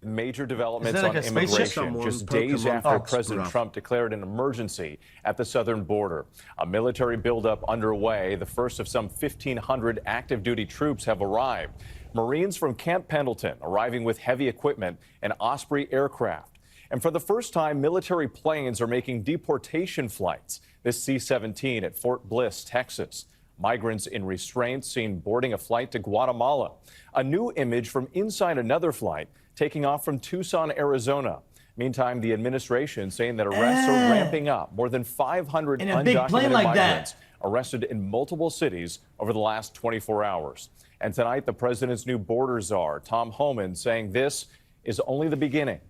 Major developments on immigration just days after President Trump declared an emergency at the southern border. A military buildup underway. The first of some 1,500 active duty troops have arrived. Marines from Camp Pendleton arriving with heavy equipment and Osprey aircraft. And for the first time, military planes are making deportation flights. This C-17 at Fort Bliss, Texas. Migrants in restraint seen boarding a flight to Guatemala. A new image from inside another flight taking off from Tucson, Arizona. Meantime, the administration saying that arrests are ramping up. More than 500 undocumented migrants arrested in multiple cities over the last 24 hours. And tonight, the president's new border czar, Tom Homan, saying this is only the beginning.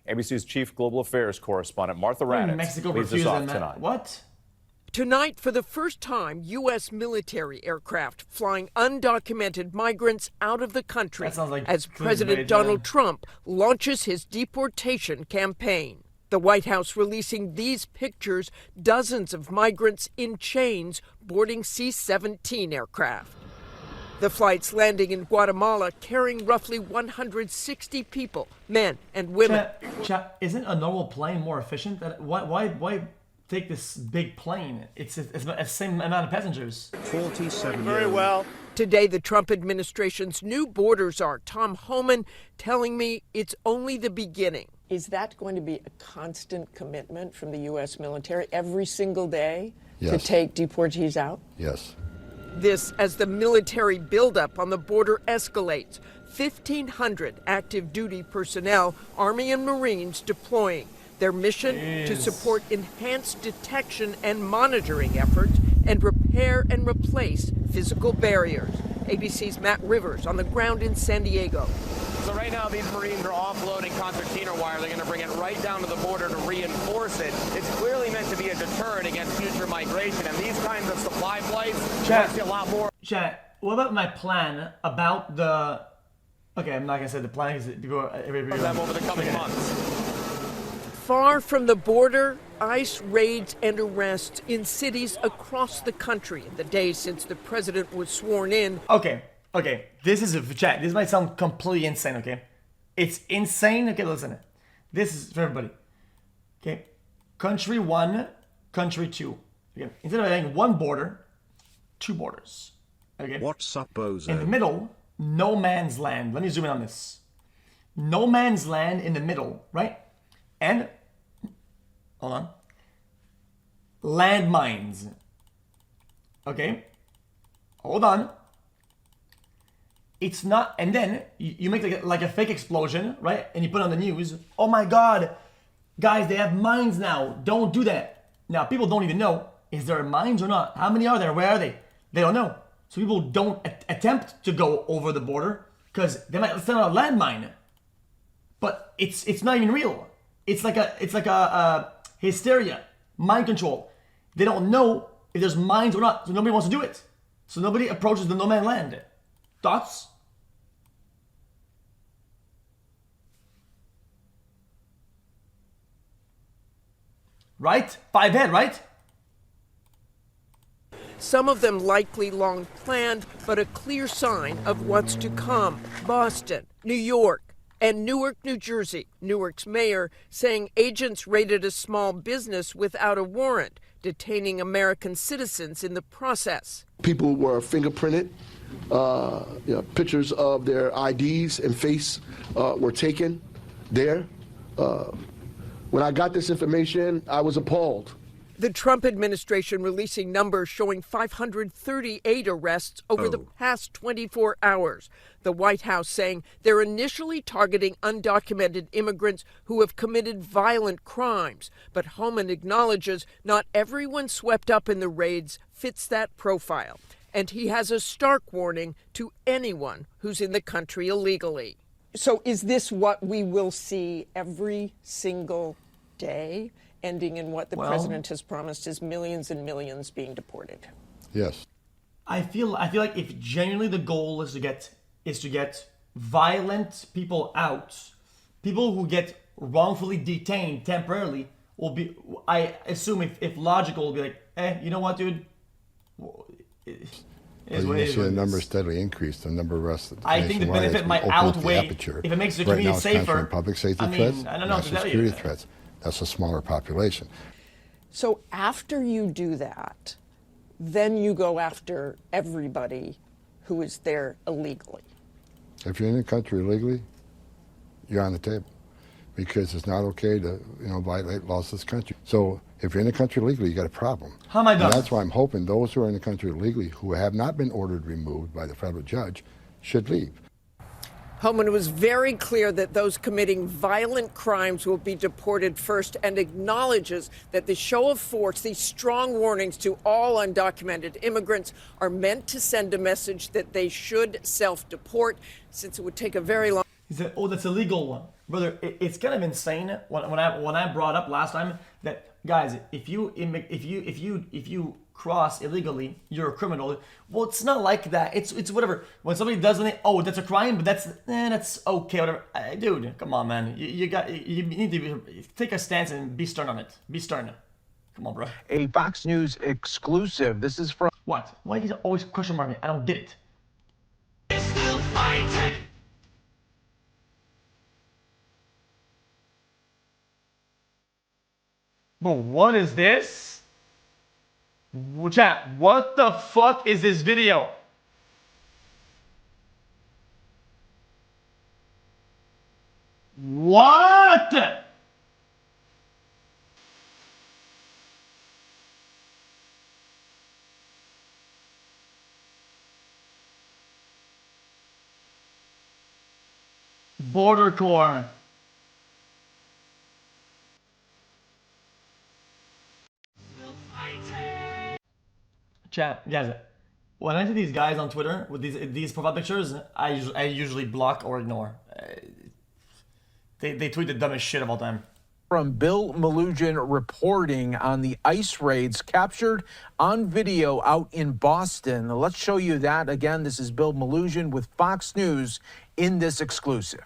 ABC's chief global affairs correspondent, Martha Raddatz, leads us off tonight. What? Tonight, for the first time, U.S. military aircraft flying undocumented migrants out of the country as President Donald Trump launches his deportation campaign. The White House releasing these pictures, dozens of migrants in chains boarding C-17 aircraft. The flights landing in Guatemala carrying roughly 160 people, men and women. Isn't a normal plane more efficient? Why take this big plane? It's the same amount of passengers. 47. Very well. Today, the Trump administration's new border czar, Tom Homan, telling me it's only the beginning. Is that going to be a constant commitment from the U.S. military every single day to take deportees out? Yes. This as the military buildup on the border escalates. 1,500 active duty personnel, Army and Marines deploying. Their mission to support enhanced detection and monitoring efforts and repair and replace physical barriers. ABC's Matt Rivers on the ground in San Diego. So right now these Marines are offloading concertina wire. They're going to bring it right down to the border to reinforce it. It's clearly meant to be a deterrent against future migration. And these kinds of supply flights see a lot more. Chat, what about my plan about the... Okay, I'm not going to say the plan because people are... them over the coming months. Far from the border, ICE raids and arrests in cities across the country in the days since the president was sworn in. Okay, this is chat. This might sound completely insane, okay? It's insane. Okay, listen. This is for everybody. Okay, country one, country two. Okay, instead of having one border, two borders. Okay. What's up, Bozo? In the middle, no man's land. Let me zoom in on this. No man's land in the middle, right? And hold on. Landmines. Okay. Hold on. It's not, and then you make like a fake explosion, right? And you put it on the news. Oh my God, guys, they have mines now. Don't do that. Now people don't even know, is there mines or not? How many are there? Where are they? They don't know. So people don't attempt to go over the border because they might send out a landmine. But it's not even real. It's like a hysteria, mind control. They don't know if there's mines or not, so nobody wants to do it. So nobody approaches the no man land. Thoughts? Right? 5 head, right? Some of them likely long planned, but a clear sign of what's to come. Boston, New York, and Newark, New Jersey. Newark's mayor saying agents raided a small business without a warrant, detaining American citizens in the process. People were fingerprinted. Pictures of their IDs and face were taken there. When I got this information, I was appalled. The Trump administration releasing numbers showing 538 arrests over the past 24 hours. The White House saying they're initially targeting undocumented immigrants who have committed violent crimes. But Homan acknowledges not everyone swept up in the raids fits that profile. And he has a stark warning to anyone who's in the country illegally. So is this what we will see every single day, ending in what the president has promised is millions and millions being deported? Yes. I feel like if genuinely the goal is to get violent people out, people who get wrongfully detained temporarily will be, I assume if logical, will be like, you know what, dude? Is but what you it is see what the it number is. steadily increase, the number of arrests. I think the benefit might outweigh if it makes the right now community it's safer. concentrating public safety I mean, threats, I don't know what to national tell security you. threats. That's a smaller population. So after you do that, then you go after everybody who is there illegally. If you're in the country illegally, you're on the table, because it's not okay to violate laws of this country. So if you're in the country illegally, you got a problem. How am I done? And that's why I'm hoping those who are in the country illegally who have not been ordered removed by the federal judge should leave. Homan was very clear that those committing violent crimes will be deported first and acknowledges that the show of force, these strong warnings to all undocumented immigrants, are meant to send a message that they should self-deport, since it would take a very long... He said, "Oh, that's illegal, brother." It's kind of insane when I brought up last time that, guys, if you cross illegally, you're a criminal. Well, it's not like that. It's whatever. When somebody does something, oh, that's a crime, but that's okay, whatever. Dude, come on, man. You need to take a stance and be stern on it. Be stern. Come on, bro. A Fox News exclusive. This is from... What? Why do you always question mark me? I don't get it. But what is this? Chat, what the fuck is this video? What? Border Corps. Chat, guys, when I see these guys on Twitter with these profile pictures, I usually block or ignore. They tweet the dumbest shit of all time. From Bill Malugin reporting on the ICE raids captured on video out in Boston. Let's show you that again. This is Bill Malugin with Fox News in this exclusive.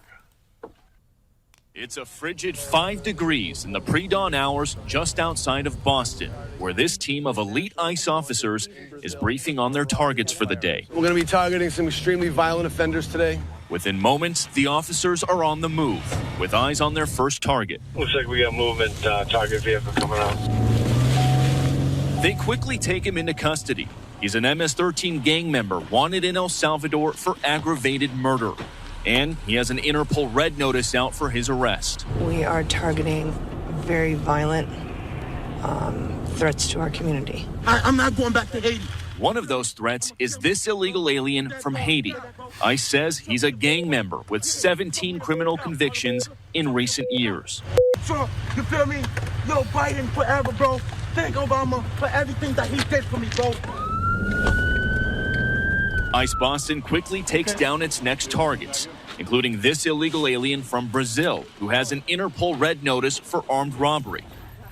It's a frigid 5 degrees in the pre-dawn hours just outside of Boston, where this team of elite ICE officers is briefing on their targets for the day. We're going to be targeting some extremely violent offenders today. Within moments, the officers are on the move, with eyes on their first target. Looks like we got movement, target vehicle coming out. They quickly take him into custody. He's an MS-13 gang member wanted in El Salvador for aggravated murder. And he has an Interpol red notice out for his arrest. We are targeting very violent threats to our community. I'm not going back to Haiti. One of those threats is this illegal alien from Haiti. ICE says he's a gang member with 17 criminal convictions in recent years. Trump, you feel me? Yo, Biden forever, bro. Thank Obama for everything that he did for me, bro. ICE Boston quickly takes down its next targets, including this illegal alien from Brazil who has an Interpol red notice for armed robbery.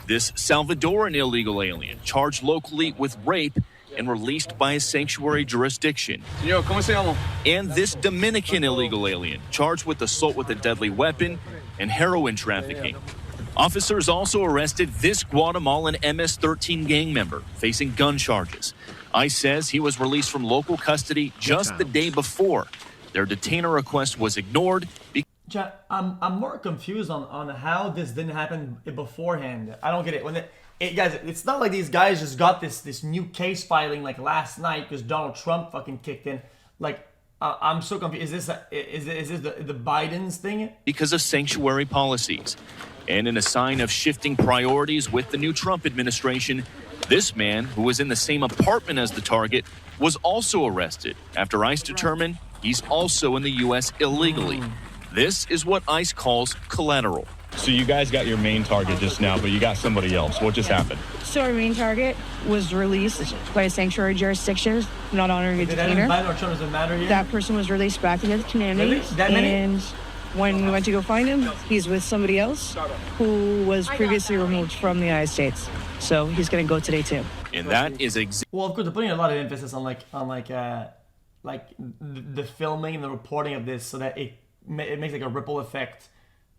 This Salvadoran illegal alien charged locally with rape and released by a sanctuary jurisdiction. Señor, ¿cómo se llama? And this Dominican illegal alien charged with assault with a deadly weapon and heroin trafficking. Officers also arrested this Guatemalan MS-13 gang member facing gun charges. ICE says he was released from local custody just the day before. Their detainer request was ignored. I'm more confused on how this didn't happen beforehand. I don't get it. Guys, it's not like these guys just got this new case filing like last night because Donald Trump fucking kicked in. Like, I'm so confused. Is this the Biden's thing? Because of sanctuary policies. And in a sign of shifting priorities with the new Trump administration, this man, who was in the same apartment as the target, was also arrested after ICE determined he's also in the U.S. illegally. This is what ICE calls collateral. So you guys got your main target just now, but you got somebody else. What just happened? So our main target was released by a sanctuary jurisdiction, not honoring a detainer. That person was released back into the community. Really? And when we went to go find him, he's with somebody else who was previously removed from the United States. So he's going to go today too. And that is well, of course, they're putting a lot of emphasis on the filming and the reporting of this, so that it makes like a ripple effect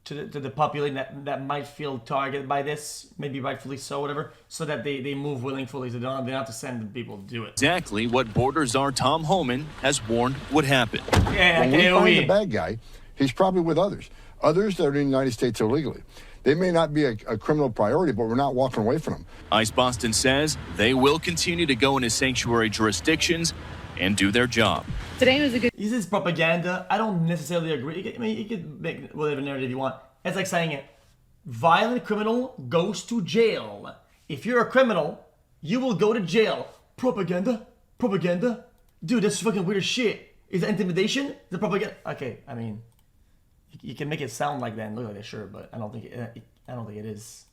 to the population that might feel targeted by this, maybe rightfully so, whatever, so that they move willingly. So they don't have to send people to do it. Exactly what border czar Tom Homan has warned would happen. Yeah, when we find the bad guy, he's probably with others that are in the United States illegally. They may not be a criminal priority, but we're not walking away from them. ICE Boston says they will continue to go into sanctuary jurisdictions and do their job. Today was a good. This is propaganda. I don't necessarily agree. You could make whatever narrative you want. It's like saying it. Violent criminal goes to jail. If you're a criminal, you will go to jail. Propaganda? Propaganda? Dude, that's fucking weird as shit. Is that intimidation? The propaganda? Okay, I mean, you can make it sound like that and look like that, sure, but I don't think it is.